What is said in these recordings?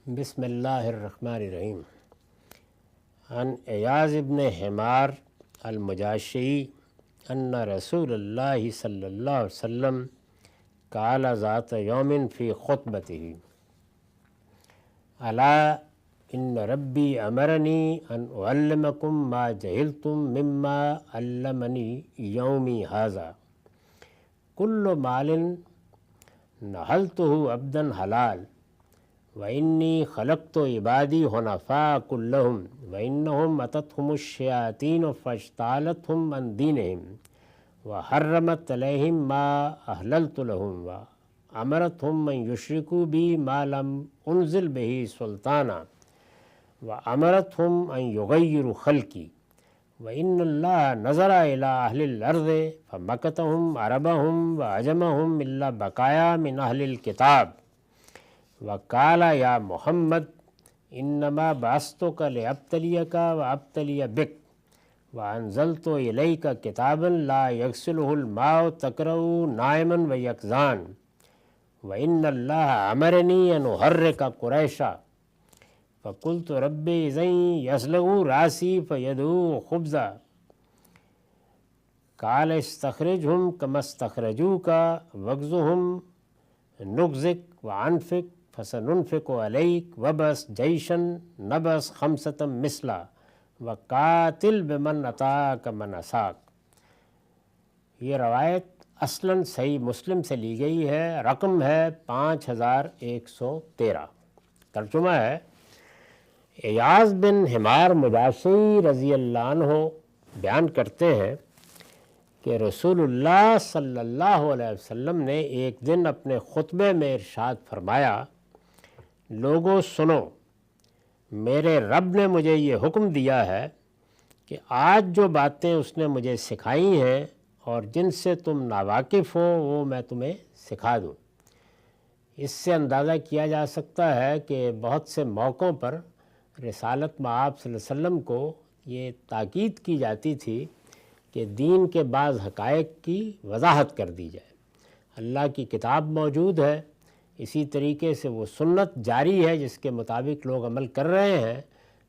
بسم اللہ الرحمن الرحیم۔ عن ایاز ابن حمار المجاشعی ان رسول اللہ صلی اللہ علیہ وسلم قال ذات یوم فی خطبتہ الا ان ربی امرنی ان اعلمکم ما جہلتم مما علمنی یومی ھذا کل مال نحلتہ عبدا حلال وإنی خلقت عبادی حنفاء کلہم وإنہم اتتہم الشیاطین فاجتالتہم عن دینہم وحرمت علیہم ما احللت لہم وامرتہم ان یشرکوا بی ما لم انزل بہ سلطانا وامرتہم ان یغیروا خلقی وإن اللہ نظر إلی اہل الارض فمکتہم عربہم وعجمہم الا بقایا من اہل الکتاب وقال یا محمد انما بعثتک لابتلیک وابتلی بک وانزلت الیک کتابا لا یغسلہ الماء تقرأ نائما ویقظان وان اللہ امرنی ان احرک قریشا فقلت ربی اذن یسلغ راسی فیدعو خبزا قال استخرجہم کما استخرجوک واغزہم نغزک وانفق فسننفق علیک وبس جیشن نبس خمسۃ مثلا وقاتل بمن اتاک من عصاک۔ یہ روایت اصلاً صحیح مسلم سے لی گئی ہے، رقم ہے 5113۔ ترجمہ ہے ایاز بن حمار مجاشعی رضی اللہ عنہ بیان کرتے ہیں کہ رسول اللہ صلی اللہ علیہ وسلم نے ایک دن اپنے خطبے میں ارشاد فرمایا، لوگو سنو، میرے رب نے مجھے یہ حکم دیا ہے کہ آج جو باتیں اس نے مجھے سکھائی ہیں اور جن سے تم ناواقف ہو وہ میں تمہیں سکھا دوں۔ اس سے اندازہ کیا جا سکتا ہے کہ بہت سے موقعوں پر رسالت مآب صلی اللہ علیہ وسلم کو یہ تاکید کی جاتی تھی کہ دین کے بعض حقائق کی وضاحت کر دی جائے۔ اللہ کی کتاب موجود ہے، اسی طریقے سے وہ سنت جاری ہے جس کے مطابق لوگ عمل کر رہے ہیں،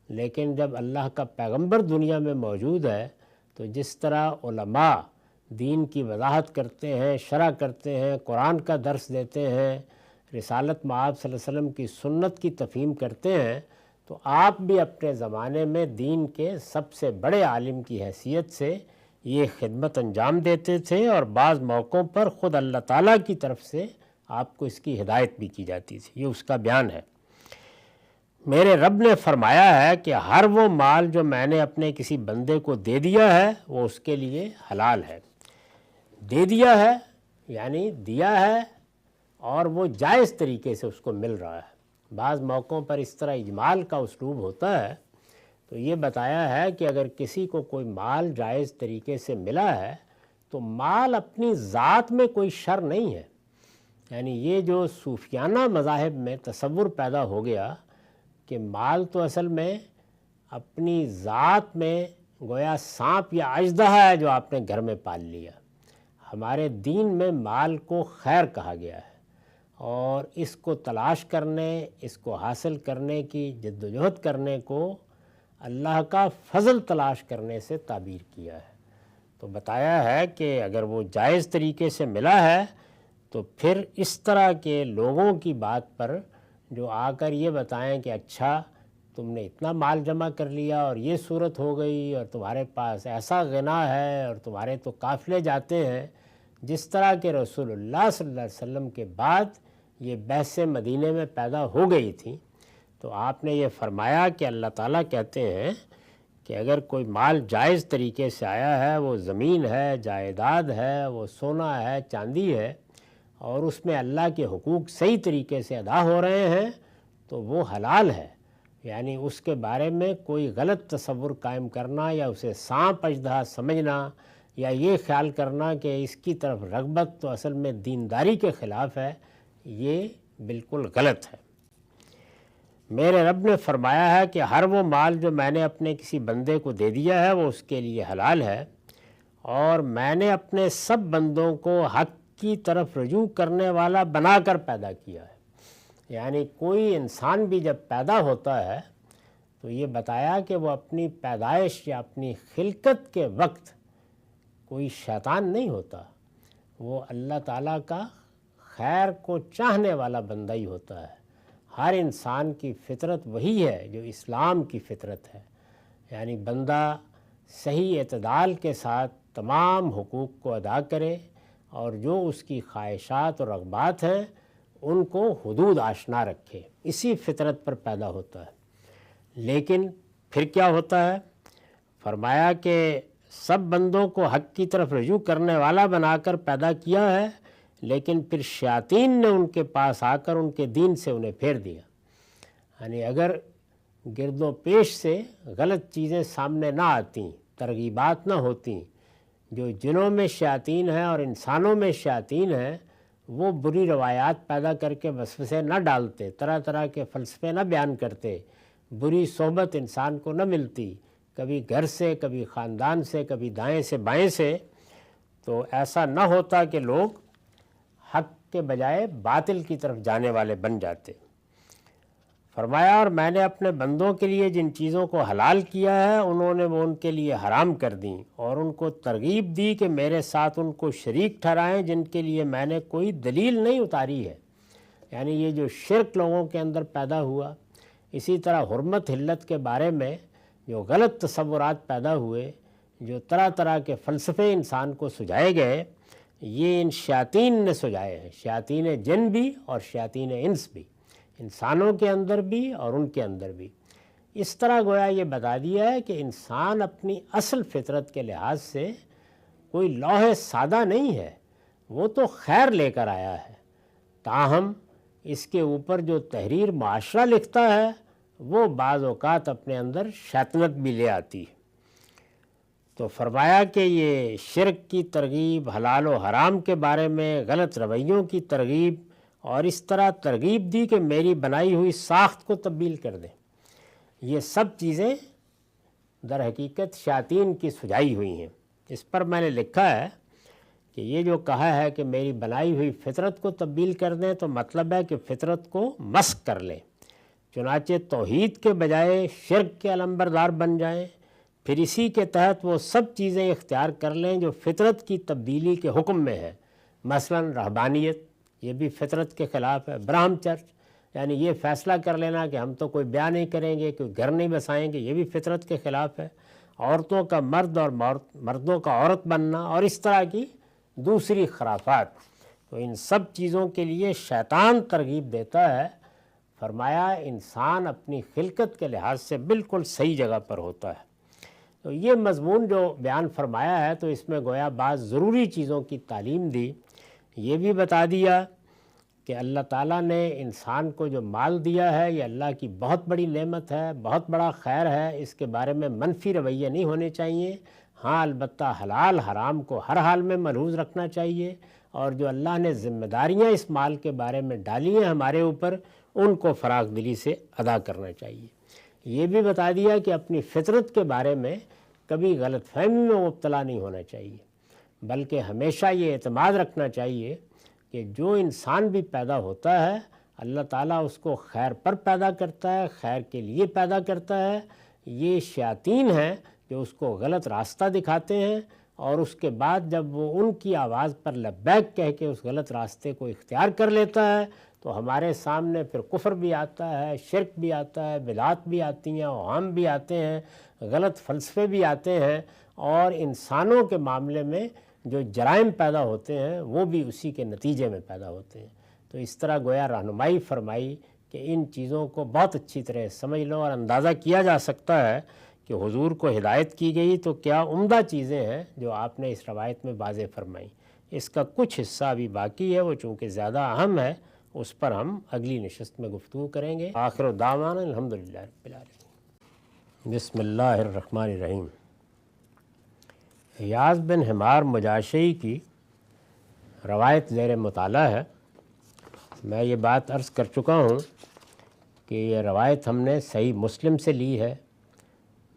لیکن جب اللہ کا پیغمبر دنیا میں موجود ہے تو جس طرح علماء دین کی وضاحت کرتے ہیں، شرح کرتے ہیں، قرآن کا درس دیتے ہیں، رسالت مآب صلی اللہ علیہ وسلم کی سنت کی تفہیم کرتے ہیں، تو آپ بھی اپنے زمانے میں دین کے سب سے بڑے عالم کی حیثیت سے یہ خدمت انجام دیتے تھے، اور بعض موقعوں پر خود اللہ تعالیٰ کی طرف سے آپ کو اس کی ہدایت بھی کی جاتی تھی۔ یہ اس کا بیان ہے۔ میرے رب نے فرمایا ہے کہ ہر وہ مال جو میں نے اپنے کسی بندے کو دے دیا ہے وہ اس کے لیے حلال ہے۔ دے دیا ہے یعنی دیا ہے اور وہ جائز طریقے سے اس کو مل رہا ہے۔ بعض موقعوں پر اس طرح اجمال کا اسلوب ہوتا ہے، تو یہ بتایا ہے کہ اگر کسی کو کوئی مال جائز طریقے سے ملا ہے تو مال اپنی ذات میں کوئی شر نہیں ہے۔ یعنی یہ جو صوفیانہ مذاہب میں تصور پیدا ہو گیا کہ مال تو اصل میں اپنی ذات میں گویا سانپ یا اژدہا ہے جو آپ نے گھر میں پال لیا۔ ہمارے دین میں مال کو خیر کہا گیا ہے، اور اس کو تلاش کرنے، اس کو حاصل کرنے کی جدوجہد کرنے کو اللہ کا فضل تلاش کرنے سے تعبیر کیا ہے۔ تو بتایا ہے کہ اگر وہ جائز طریقے سے ملا ہے تو پھر اس طرح کے لوگوں کی بات پر جو آ کر یہ بتائیں کہ اچھا تم نے اتنا مال جمع کر لیا اور یہ صورت ہو گئی اور تمہارے پاس ایسا غنا ہے اور تمہارے تو قافلے جاتے ہیں، جس طرح کے رسول اللہ صلی اللہ علیہ وسلم کے بعد یہ بحث مدینے میں پیدا ہو گئی تھی، تو آپ نے یہ فرمایا کہ اللہ تعالیٰ کہتے ہیں کہ اگر کوئی مال جائز طریقے سے آیا ہے، وہ زمین ہے، جائیداد ہے، وہ سونا ہے، چاندی ہے، اور اس میں اللہ کے حقوق صحیح طریقے سے ادا ہو رہے ہیں، تو وہ حلال ہے۔ یعنی اس کے بارے میں کوئی غلط تصور قائم کرنا یا اسے سانپ اژدہا سمجھنا یا یہ خیال کرنا کہ اس کی طرف رغبت تو اصل میں دینداری کے خلاف ہے، یہ بالکل غلط ہے۔ میرے رب نے فرمایا ہے کہ ہر وہ مال جو میں نے اپنے کسی بندے کو دے دیا ہے وہ اس کے لیے حلال ہے، اور میں نے اپنے سب بندوں کو حق کی طرف رجوع کرنے والا بنا کر پیدا کیا ہے۔ یعنی کوئی انسان بھی جب پیدا ہوتا ہے تو یہ بتایا کہ وہ اپنی پیدائش یا اپنی خلقت کے وقت کوئی شیطان نہیں ہوتا، وہ اللہ تعالیٰ کا خیر کو چاہنے والا بندہ ہی ہوتا ہے۔ ہر انسان کی فطرت وہی ہے جو اسلام کی فطرت ہے، یعنی بندہ صحیح اعتدال کے ساتھ تمام حقوق کو ادا کرے اور جو اس کی خواہشات اور رغبات ہیں ان کو حدود آشنا رکھے، اسی فطرت پر پیدا ہوتا ہے۔ لیکن پھر کیا ہوتا ہے؟ فرمایا کہ سب بندوں کو حق کی طرف رجوع کرنے والا بنا کر پیدا کیا ہے، لیکن پھر شیاطین نے ان کے پاس آ کر ان کے دین سے انہیں پھیر دیا۔ یعنی اگر گرد و پیش سے غلط چیزیں سامنے نہ آتیں، ترغیبات نہ ہوتیں، جو جنوں میں شیاطین ہیں اور انسانوں میں شیاطین ہیں وہ بری روایات پیدا کر کے وسوسے نہ ڈالتے، طرح طرح کے فلسفے نہ بیان کرتے، بری صحبت انسان کو نہ ملتی، کبھی گھر سے، کبھی خاندان سے، کبھی دائیں سے بائیں سے، تو ایسا نہ ہوتا کہ لوگ حق کے بجائے باطل کی طرف جانے والے بن جاتے۔ فرمایا اور میں نے اپنے بندوں کے لیے جن چیزوں کو حلال کیا ہے انہوں نے وہ ان کے لیے حرام کر دیں، اور ان کو ترغیب دی کہ میرے ساتھ ان کو شریک ٹھہرائیں جن کے لیے میں نے کوئی دلیل نہیں اتاری ہے۔ یعنی یہ جو شرک لوگوں کے اندر پیدا ہوا، اسی طرح حرمت حلت کے بارے میں جو غلط تصورات پیدا ہوئے، جو طرح طرح کے فلسفے انسان کو سجھائے گئے، یہ ان شیاطین نے سجھائے ہیں، شیاطین جن بھی اور شیاطین انس بھی، انسانوں کے اندر بھی اور ان کے اندر بھی۔ اس طرح گویا یہ بتا دیا ہے کہ انسان اپنی اصل فطرت کے لحاظ سے کوئی لوح سادہ نہیں ہے، وہ تو خیر لے کر آیا ہے، تاہم اس کے اوپر جو تحریر معاشرہ لکھتا ہے وہ بعض اوقات اپنے اندر شیطنت بھی لے آتی ہے۔ تو فرمایا کہ یہ شرک کی ترغیب، حلال و حرام کے بارے میں غلط رویوں کی ترغیب، اور اس طرح ترغیب دی کہ میری بنائی ہوئی ساخت کو تبدیل کر دیں، یہ سب چیزیں در حقیقت شیاطین کی سجائی ہوئی ہیں۔ اس پر میں نے لکھا ہے کہ یہ جو کہا ہے کہ میری بنائی ہوئی فطرت کو تبدیل کر دیں، تو مطلب ہے کہ فطرت کو مسخ کر لیں، چنانچہ توحید کے بجائے شرک کے علمبردار بن جائیں، پھر اسی کے تحت وہ سب چیزیں اختیار کر لیں جو فطرت کی تبدیلی کے حکم میں ہے، مثلا رہبانیت، یہ بھی فطرت کے خلاف ہے، برہم چرچ یعنی یہ فیصلہ کر لینا کہ ہم تو کوئی بیاہ نہیں کریں گے، کوئی گھر نہیں بسائیں گے، یہ بھی فطرت کے خلاف ہے، عورتوں کا مرد اور مردوں کا عورت بننا، اور اس طرح کی دوسری خرافات۔ تو ان سب چیزوں کے لیے شیطان ترغیب دیتا ہے۔ فرمایا انسان اپنی خلقت کے لحاظ سے بالکل صحیح جگہ پر ہوتا ہے۔ تو یہ مضمون جو بیان فرمایا ہے تو اس میں گویا بعض ضروری چیزوں کی تعلیم دی، یہ بھی بتا دیا کہ اللہ تعالیٰ نے انسان کو جو مال دیا ہے یہ اللہ کی بہت بڑی نعمت ہے، بہت بڑا خیر ہے، اس کے بارے میں منفی رویے نہیں ہونے چاہیے۔ ہاں البتہ حلال حرام کو ہر حال میں ملحوظ رکھنا چاہیے، اور جو اللہ نے ذمہ داریاں اس مال کے بارے میں ڈالی ہیں ہمارے اوپر ان کو فراخ دلی سے ادا کرنا چاہیے۔ یہ بھی بتا دیا کہ اپنی فطرت کے بارے میں کبھی غلط فہمی میں مبتلا نہیں ہونا چاہیے، بلکہ ہمیشہ یہ اعتماد رکھنا چاہیے کہ جو انسان بھی پیدا ہوتا ہے اللہ تعالیٰ اس کو خیر پر پیدا کرتا ہے، خیر کے لیے پیدا کرتا ہے۔ یہ شیاطین ہیں جو اس کو غلط راستہ دکھاتے ہیں، اور اس کے بعد جب وہ ان کی آواز پر لبیک کہہ کے اس غلط راستے کو اختیار کر لیتا ہے تو ہمارے سامنے پھر کفر بھی آتا ہے، شرک بھی آتا ہے، بدعات بھی آتی ہیں، اوہام بھی آتے ہیں، غلط فلسفے بھی آتے ہیں، اور انسانوں کے معاملے میں جو جرائم پیدا ہوتے ہیں وہ بھی اسی کے نتیجے میں پیدا ہوتے ہیں۔ تو اس طرح گویا رہنمائی فرمائی کہ ان چیزوں کو بہت اچھی طرح سمجھ لو، اور اندازہ کیا جا سکتا ہے کہ حضور کو ہدایت کی گئی تو کیا عمدہ چیزیں ہیں جو آپ نے اس روایت میں واضح فرمائیں۔ اس کا کچھ حصہ ابھی باقی ہے، وہ چونکہ زیادہ اہم ہے، اس پر ہم اگلی نشست میں گفتگو کریں گے۔ آخر دعوانا الحمدللہ رب العالمین۔ بسم اللہ الرحمن الرحیم۔ ایاز بن حمار مجاشعی کی روایت زیر مطالعہ ہے۔ میں یہ بات عرض کر چکا ہوں کہ یہ روایت ہم نے صحیح مسلم سے لی ہے،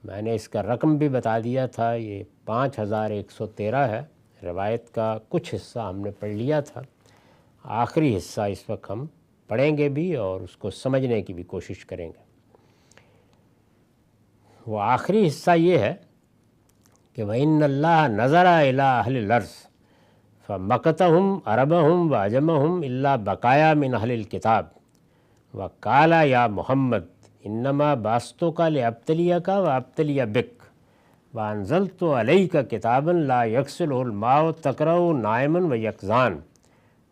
میں نے اس کا رقم بھی بتا دیا تھا، یہ 5113 ہے۔ روایت کا کچھ حصہ ہم نے پڑھ لیا تھا، آخری حصہ اس وقت ہم پڑھیں گے بھی اور اس کو سمجھنے کی بھی کوشش کریں گے۔ وہ آخری حصہ یہ ہے کہ وَإِنَّ اللَّهَ نَظَرَ إِلَىٰ أَهْلِ الْأَرْضِ فَمَقَتَهُمْ عَرَبَهُمْ وَعَجَمَهُمْ إِلَّا بَقَايَا مِنْ أَهْلِ الْكِتَابِ وَقَالَ يَا مُحَمَّدْ إِنَّمَا بَعَثْتُكَ لِأَبْتَلِيَكَ وَأَبْتَلِيَ بِكَ وَأَنزَلْتُ عَلَيْكَ كِتَابًا لَا يَغْسِلُهُ الْمَاءُ تَقْرَؤُهُ نَائِمٌ وَيَقْظَانٌ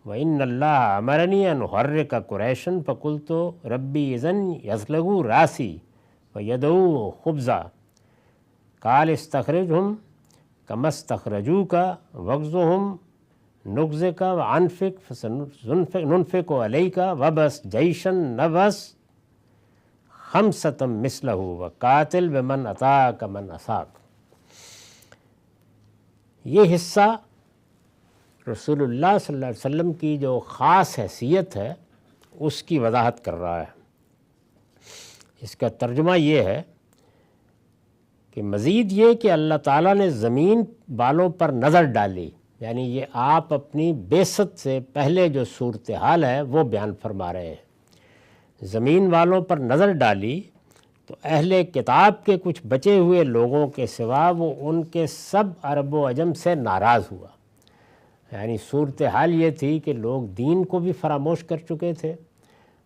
وَإِنَّ اللَّهَ أَمَرَنِي أَنْ أُحَرِّكَ قُرَيْشًا فَقُلْتُ رَبِّي إِذًا يَصْلُغُ رَأْسِي وَيَدْعُوهُ خُبْزًا قال استخرجهم كما استخرجوك واغزهم نغزك وعنفك فسننفق عليك وبس جيشا نبس خمسة مثله وقاتل بمن أطاعك من أطاعك۔ یہ حصہ رسول اللہ صلی اللہ علیہ وسلم کی جو خاص حیثیت ہے اس کی وضاحت کر رہا ہے۔ اس کا ترجمہ یہ ہے کہ مزید یہ کہ اللہ تعالیٰ نے زمین والوں پر نظر ڈالی، یعنی یہ آپ اپنی بعثت سے پہلے جو صورتحال ہے وہ بیان فرما رہے ہیں۔ زمین والوں پر نظر ڈالی تو اہل کتاب کے کچھ بچے ہوئے لوگوں کے سوا وہ ان کے سب عرب و عجم سے ناراض ہوا۔ یعنی صورتحال یہ تھی کہ لوگ دین کو بھی فراموش کر چکے تھے،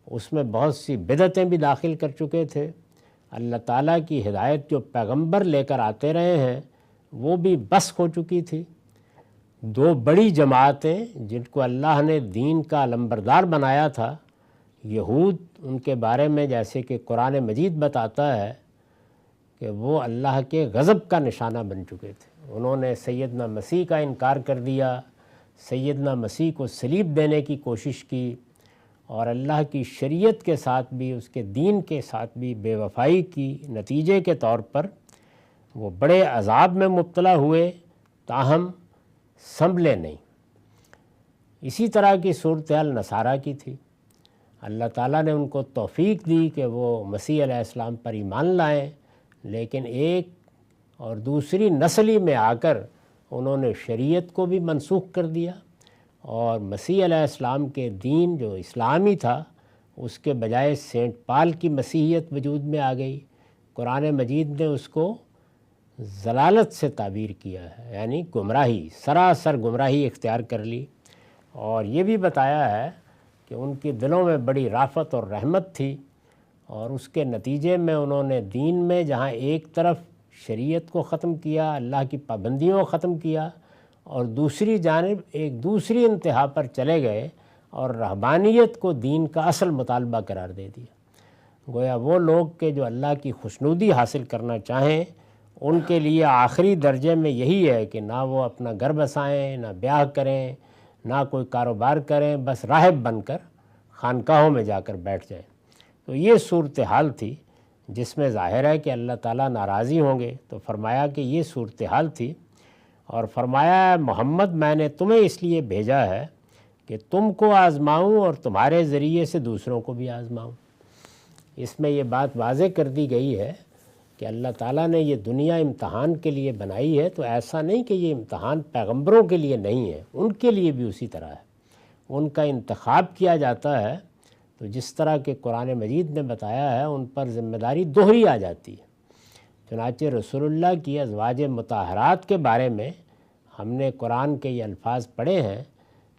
اس میں بہت سی بدعتیں بھی داخل کر چکے تھے، اللہ تعالیٰ کی ہدایت جو پیغمبر لے کر آتے رہے ہیں وہ بھی بس ہو چکی تھی۔ دو بڑی جماعتیں جن کو اللہ نے دین کا علمبردار بنایا تھا، یہود، ان کے بارے میں جیسے کہ قرآن مجید بتاتا ہے کہ وہ اللہ کے غضب کا نشانہ بن چکے تھے۔ انہوں نے سیدنا مسیح کا انکار کر دیا، سیدنا مسیح کو صلیب دینے کی کوشش کی، اور اللہ کی شریعت کے ساتھ بھی، اس کے دین کے ساتھ بھی بے وفائی کی نتیجے کے طور پر وہ بڑے عذاب میں مبتلا ہوئے، تاہم سنبھلے نہیں۔ اسی طرح کی صورتحال نصارہ کی تھی۔ اللہ تعالیٰ نے ان کو توفیق دی کہ وہ مسیح علیہ السلام پر ایمان لائیں، لیکن ایک اور دوسری نسلی میں آ کر انہوں نے شریعت کو بھی منسوخ کر دیا، اور مسیح علیہ السلام کے دین جو اسلامی تھا اس کے بجائے سینٹ پال کی مسیحیت وجود میں آ گئی۔ قرآن مجید نے اس کو ضلالت سے تعبیر کیا ہے، یعنی گمراہی، سراسر گمراہی اختیار کر لی، اور یہ بھی بتایا ہے کہ ان کے دلوں میں بڑی رافت اور رحمت تھی، اور اس کے نتیجے میں انہوں نے دین میں جہاں ایک طرف شریعت کو ختم کیا، اللہ کی پابندیوں کو ختم کیا، اور دوسری جانب ایک دوسری انتہا پر چلے گئے اور رہبانیت کو دین کا اصل مطالبہ قرار دے دیا۔ گویا وہ لوگ کہ جو اللہ کی خوشنودی حاصل کرنا چاہیں ان کے لیے آخری درجے میں یہی ہے کہ نہ وہ اپنا گھر بسائیں، نہ بیاہ کریں، نہ کوئی کاروبار کریں، بس راہب بن کر خانقاہوں میں جا کر بیٹھ جائیں۔ تو یہ صورتحال تھی جس میں ظاہر ہے کہ اللہ تعالیٰ ناراضی ہوں گے، تو فرمایا کہ یہ صورتحال تھی، اور فرمایا محمد میں نے تمہیں اس لیے بھیجا ہے کہ تم کو آزماؤں اور تمہارے ذریعے سے دوسروں کو بھی آزماؤں۔ اس میں یہ بات واضح کر دی گئی ہے کہ اللہ تعالیٰ نے یہ دنیا امتحان کے لیے بنائی ہے، تو ایسا نہیں کہ یہ امتحان پیغمبروں کے لیے نہیں ہے، ان کے لیے بھی اسی طرح ہے۔ ان کا انتخاب کیا جاتا ہے تو جس طرح کہ قرآن مجید نے بتایا ہے ان پر ذمہ داری دوہری آ جاتی ہے۔ چنانچہ رسول اللہ کی ازواج مطہرات کے بارے میں ہم نے قرآن کے یہ الفاظ پڑھے ہیں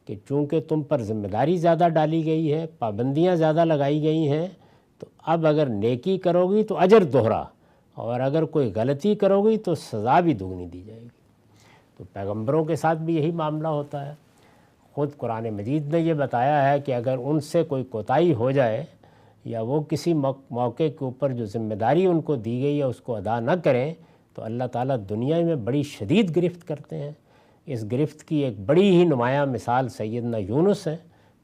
کہ چونکہ تم پر ذمہ داری زیادہ ڈالی گئی ہے، پابندیاں زیادہ لگائی گئی ہیں، تو اب اگر نیکی کرو گی تو اجر دوہرا، اور اگر کوئی غلطی کرو گی تو سزا بھی دگنی دی جائے گی۔ تو پیغمبروں کے ساتھ بھی یہی معاملہ ہوتا ہے۔ خود قرآن مجید نے یہ بتایا ہے کہ اگر ان سے کوئی کوتاہی ہو جائے یا وہ کسی موقع کے اوپر جو ذمہ داری ان کو دی گئی ہے اس کو ادا نہ کریں، تو اللہ تعالیٰ دنیا میں بڑی شدید گرفت کرتے ہیں۔ اس گرفت کی ایک بڑی ہی نمایاں مثال سیدنا یونس ہے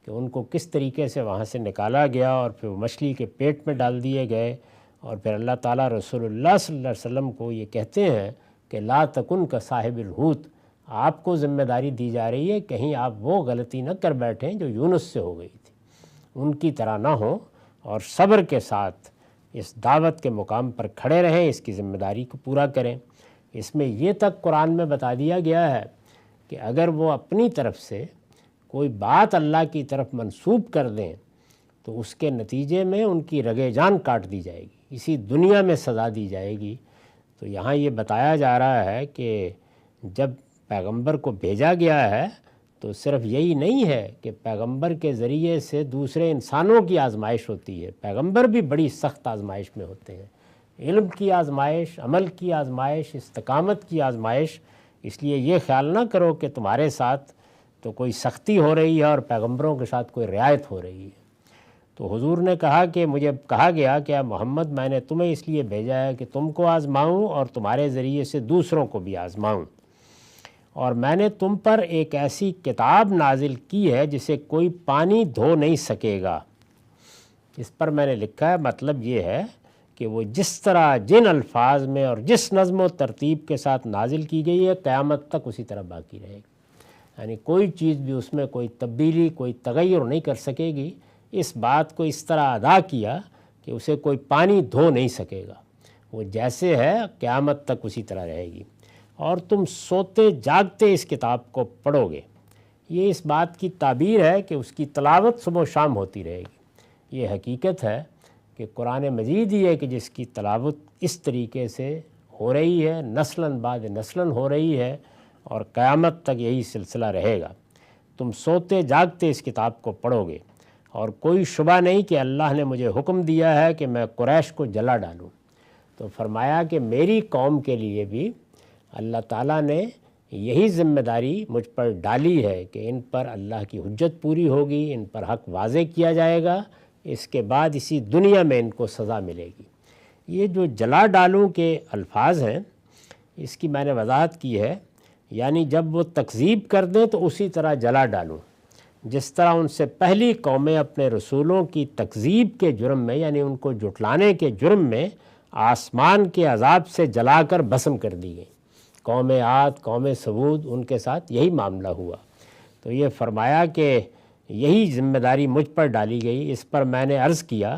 کہ ان کو کس طریقے سے وہاں سے نکالا گیا اور پھر وہ مچھلی کے پیٹ میں ڈال دیے گئے، اور پھر اللہ تعالیٰ رسول اللہ صلی اللہ علیہ وسلم کو یہ کہتے ہیں کہ لا تکن کا صاحب الحوت، آپ کو ذمہ داری دی جا رہی ہے کہیں آپ وہ غلطی نہ کر بیٹھیں جو یونس سے ہو گئی تھی، ان کی طرح نہ ہوں، اور صبر کے ساتھ اس دعوت کے مقام پر کھڑے رہیں، اس کی ذمہ داری کو پورا کریں۔ اس میں یہ تک قرآن میں بتا دیا گیا ہے کہ اگر وہ اپنی طرف سے کوئی بات اللہ کی طرف منسوب کر دیں تو اس کے نتیجے میں ان کی رگے جان کاٹ دی جائے گی، اسی دنیا میں سزا دی جائے گی۔ تو یہاں یہ بتایا جا رہا ہے کہ جب پیغمبر کو بھیجا گیا ہے تو صرف یہی نہیں ہے کہ پیغمبر کے ذریعے سے دوسرے انسانوں کی آزمائش ہوتی ہے، پیغمبر بھی بڑی سخت آزمائش میں ہوتے ہیں، علم کی آزمائش، عمل کی آزمائش، استقامت کی آزمائش۔ اس لیے یہ خیال نہ کرو کہ تمہارے ساتھ تو کوئی سختی ہو رہی ہے اور پیغمبروں کے ساتھ کوئی رعایت ہو رہی ہے۔ تو حضور نے کہا کہ مجھے کہا گیا کہ اے محمد میں نے تمہیں اس لیے بھیجا ہے کہ تم کو آزماؤں اور تمہارے ذریعے سے دوسروں کو بھی آزماؤں، اور میں نے تم پر ایک ایسی کتاب نازل کی ہے جسے کوئی پانی دھو نہیں سکے گا۔ اس پر میں نے لکھا ہے، مطلب یہ ہے کہ وہ جس طرح جن الفاظ میں اور جس نظم و ترتیب کے ساتھ نازل کی گئی ہے قیامت تک اسی طرح باقی رہے گی، یعنی کوئی چیز بھی اس میں کوئی تبدیلی، کوئی تغیر نہیں کر سکے گی۔ اس بات کو اس طرح ادا کیا کہ اسے کوئی پانی دھو نہیں سکے گا، وہ جیسے ہے قیامت تک اسی طرح رہے گی، اور تم سوتے جاگتے اس کتاب کو پڑھو گے۔ یہ اس بات کی تعبیر ہے کہ اس کی تلاوت صبح و شام ہوتی رہے گی۔ یہ حقیقت ہے کہ قرآن مجید ہی ہے کہ جس کی تلاوت اس طریقے سے ہو رہی ہے، نسلاً بعد نسلاً ہو رہی ہے، اور قیامت تک یہی سلسلہ رہے گا۔ تم سوتے جاگتے اس کتاب کو پڑھو گے، اور کوئی شبہ نہیں کہ اللہ نے مجھے حکم دیا ہے کہ میں قریش کو جلا ڈالوں۔ تو فرمایا کہ میری قوم کے لیے بھی اللہ تعالیٰ نے یہی ذمہ داری مجھ پر ڈالی ہے کہ ان پر اللہ کی حجت پوری ہوگی، ان پر حق واضح کیا جائے گا، اس کے بعد اسی دنیا میں ان کو سزا ملے گی۔ یہ جو جلا ڈالوں کے الفاظ ہیں اس کی میں نے وضاحت کی ہے، یعنی جب وہ تکذیب کر دیں تو اسی طرح جلا ڈالوں، جس طرح ان سے پہلی قومیں اپنے رسولوں کی تکذیب کے جرم میں، یعنی ان کو جھٹلانے کے جرم میں آسمان کے عذاب سے جلا کر بھسم کر دی گئیں۔ قوم عاد، قوم ثمود، ان کے ساتھ یہی معاملہ ہوا۔ تو یہ فرمایا کہ یہی ذمہ داری مجھ پر ڈالی گئی۔ اس پر میں نے عرض کیا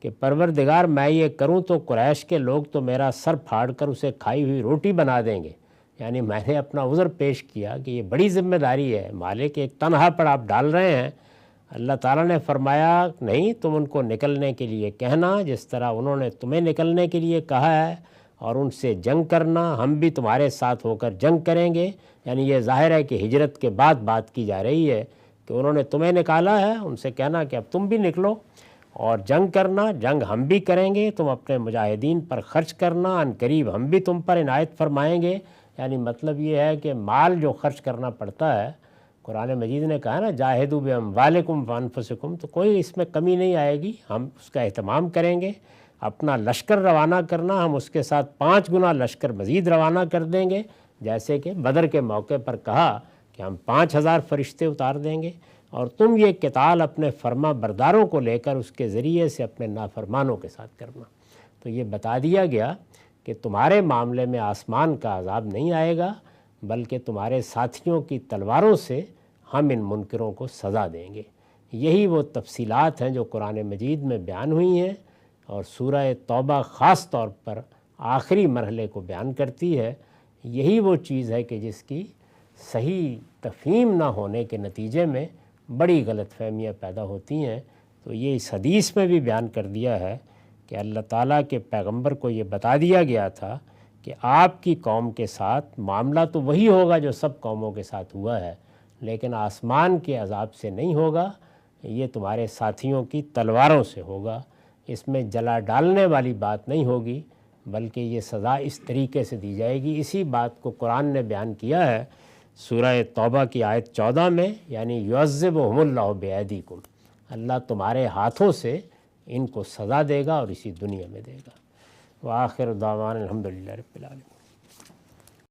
کہ پروردگار میں یہ کروں تو قریش کے لوگ تو میرا سر پھاڑ کر اسے کھائی ہوئی روٹی بنا دیں گے، یعنی میں نے اپنا عذر پیش کیا کہ یہ بڑی ذمہ داری ہے، مالک ایک تنہا پر آپ ڈال رہے ہیں۔ اللہ تعالیٰ نے فرمایا نہیں، تم ان کو نکلنے کے لیے کہنا جس طرح انہوں نے تمہیں نکلنے کے لیے کہا ہے، اور ان سے جنگ کرنا، ہم بھی تمہارے ساتھ ہو کر جنگ کریں گے۔ یعنی یہ ظاہر ہے کہ ہجرت کے بعد بات کی جا رہی ہے کہ انہوں نے تمہیں نکالا ہے، ان سے کہنا کہ اب تم بھی نکلو اور جنگ کرنا، جنگ ہم بھی کریں گے، تم اپنے مجاہدین پر خرچ کرنا، ان قریب ہم بھی تم پر عنایت فرمائیں گے۔ یعنی مطلب یہ ہے کہ مال جو خرچ کرنا پڑتا ہے، قرآن مجید نے کہا نا جاہدوا باموالکم وانفسکم، تو کوئی اس میں کمی نہیں آئے گی، ہم اس کا اہتمام کریں گے۔ اپنا لشکر روانہ کرنا، ہم اس کے ساتھ 5 گنا لشکر مزید روانہ کر دیں گے، جیسے کہ بدر کے موقع پر کہا کہ ہم 5000 فرشتے اتار دیں گے، اور تم یہ قتال اپنے فرما برداروں کو لے کر اس کے ذریعے سے اپنے نافرمانوں کے ساتھ کرنا۔ تو یہ بتا دیا گیا کہ تمہارے معاملے میں آسمان کا عذاب نہیں آئے گا، بلکہ تمہارے ساتھیوں کی تلواروں سے ہم ان منکروں کو سزا دیں گے۔ یہی وہ تفصیلات ہیں جو قرآن مجید میں بیان ہوئی ہیں، اور سورہ توبہ خاص طور پر آخری مرحلے کو بیان کرتی ہے۔ یہی وہ چیز ہے کہ جس کی صحیح تفہیم نہ ہونے کے نتیجے میں بڑی غلط فہمیاں پیدا ہوتی ہیں۔ تو یہ اس حدیث میں بھی بیان کر دیا ہے کہ اللہ تعالیٰ کے پیغمبر کو یہ بتا دیا گیا تھا کہ آپ کی قوم کے ساتھ معاملہ تو وہی ہوگا جو سب قوموں کے ساتھ ہوا ہے، لیکن آسمان کے عذاب سے نہیں ہوگا، یہ تمہارے ساتھیوں کی تلواروں سے ہوگا۔ اس میں جلا ڈالنے والی بات نہیں ہوگی، بلکہ یہ سزا اس طریقے سے دی جائے گی۔ اسی بات کو قرآن نے بیان کیا ہے سورہ توبہ کی آیت 14 میں، یعنی یعذبہم اللہ بایدیکم، اللہ تمہارے ہاتھوں سے ان کو سزا دے گا اور اسی دنیا میں دے گا۔ وآخر دعوانا الحمدللہ رب العالمین۔